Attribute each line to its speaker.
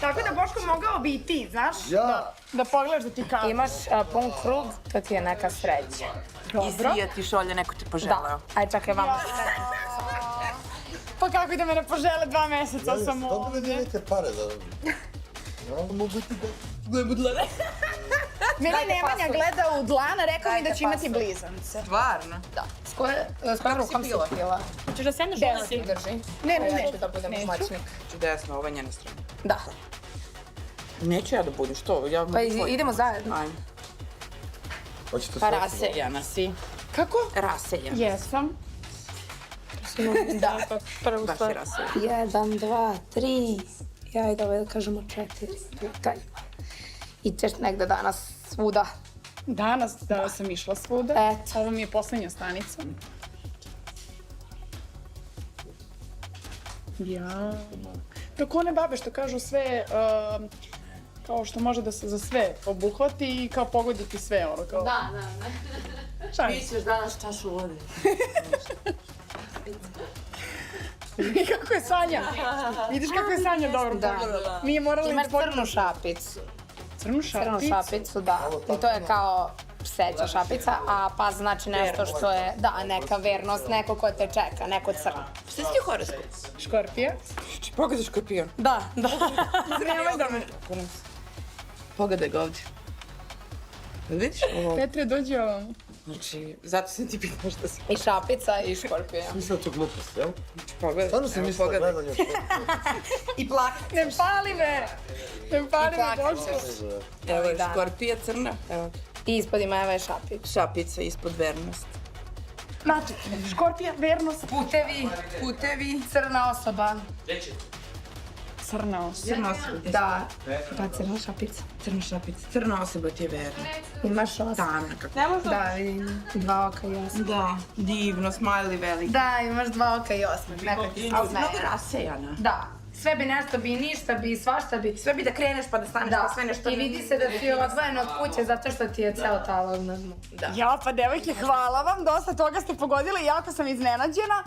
Speaker 1: Tako da Boško mogao bi i ti, znaš?
Speaker 2: Ja.
Speaker 1: Da pogledaš da ti kažeš.
Speaker 3: Imaš pun krug, to ti je neka sreća.
Speaker 4: I sija ti šolje, neko te poželeo.
Speaker 3: Da, aj čakaj vama.
Speaker 1: Pa kako da me ne požele 2 meseca sam
Speaker 2: Dobro
Speaker 1: ovdje.
Speaker 2: da neke pare da... Ja mogu ti da...
Speaker 1: Meni Nemanja
Speaker 3: pasulj.
Speaker 1: gleda u dlana, rekao mi da
Speaker 3: Dajte
Speaker 1: će imati
Speaker 3: pasulj.
Speaker 1: blizance.
Speaker 4: Stvarno?
Speaker 3: Da. S kojom rukom si pila?
Speaker 1: Hoćeš da sedneš
Speaker 3: Desno
Speaker 1: ovdje?
Speaker 3: ti drži.
Speaker 1: Ne,
Speaker 3: A ja ću da budem
Speaker 1: neću.
Speaker 3: moćnik.
Speaker 4: Ću desno, ova je njena strana.
Speaker 3: Da.
Speaker 4: Neću ja da budem, što? Ja
Speaker 3: Pa idemo zajedno.
Speaker 4: Ajme.
Speaker 2: Hoćete
Speaker 3: Pa
Speaker 2: sve?
Speaker 3: rasejana si.
Speaker 1: Kako?
Speaker 4: Rasejan.
Speaker 1: Jesam.
Speaker 3: Da.
Speaker 1: Prvu
Speaker 4: Baš je
Speaker 1: stvar.
Speaker 4: rasejan.
Speaker 3: 1, 2, 3. Ja i da ovaj da kažemo 4 puta. I ćeš negde danas svuda.
Speaker 1: Danas sam išla svuda.
Speaker 3: Eto.
Speaker 1: Ovo mi je poslednja stanica. Ja. Dok one babe što kažu sve, kao što može da se za sve obuhvati i kao pogoditi sve ono kao...
Speaker 3: Da.
Speaker 1: Šalim.
Speaker 4: ćeš danas čašu vode.
Speaker 1: I kako je Sanja? Vidiš kako je Sanja dobro
Speaker 3: Da.
Speaker 1: pogledala. Mi je morala
Speaker 3: Imaš
Speaker 1: da počnemo
Speaker 3: crnu šapicu.
Speaker 1: crnu
Speaker 3: Crnu
Speaker 1: šapicu.
Speaker 3: šapicu, da. I to je kao pseća šapica, a pa znači nešto što je, da, neka vernost, neko ko te čeka, neko crno.
Speaker 4: Šta si ti horoskop?
Speaker 1: Škorpija.
Speaker 4: Či pogledaj škorpion.
Speaker 3: Da, da.
Speaker 1: Nemoj da me...
Speaker 4: Pogledaj ga ovdje. Vidiš? Ovo.
Speaker 1: Petre, dođi ovamo.
Speaker 4: Znači, zato sam ti pitala šta si.
Speaker 3: I šapica i škorpija.
Speaker 2: Mislim to glupost, jel?
Speaker 4: Pogledaj.
Speaker 2: Stvarno sam
Speaker 4: Evo,
Speaker 2: mislila
Speaker 4: pogledaj.
Speaker 2: gledanje što...
Speaker 3: I plak.
Speaker 1: Ne pali me! Ne pali me,
Speaker 3: plakati
Speaker 1: Boško.
Speaker 4: Evo je
Speaker 3: Da.
Speaker 4: škorpija crna. Evo.
Speaker 3: I ispod ima ove šapić.
Speaker 4: Šapica ispod vernost.
Speaker 1: Znači, škorpija, vernost,
Speaker 3: Putevi, crna osoba.
Speaker 1: crna osoba.
Speaker 4: Crna osoba.
Speaker 3: Da. Da, crna šapica.
Speaker 4: Crna šapica. Crna osoba ti je verna.
Speaker 3: Imaš osam.
Speaker 4: Tana kako.
Speaker 3: Da, vidim. 2 oka i osam.
Speaker 4: Da. Divno, smiley veliki.
Speaker 3: Da, imaš 2 oka i osam. Neka ti se
Speaker 4: Ali
Speaker 3: smeje.
Speaker 4: mnogo rasejana.
Speaker 3: Da. Sve bi nešto bi, ništa bi, svašta bi.
Speaker 4: Sve bi da kreneš pa da staneš
Speaker 3: Da.
Speaker 4: pa sve nešto...
Speaker 3: I vidi se da si odvojen od kuće zato što ti je ceo talog na dnu.
Speaker 4: Da.
Speaker 1: Ja, pa devojke, hvala vam, dosta toga ste pogodili, jako sam iznenađena.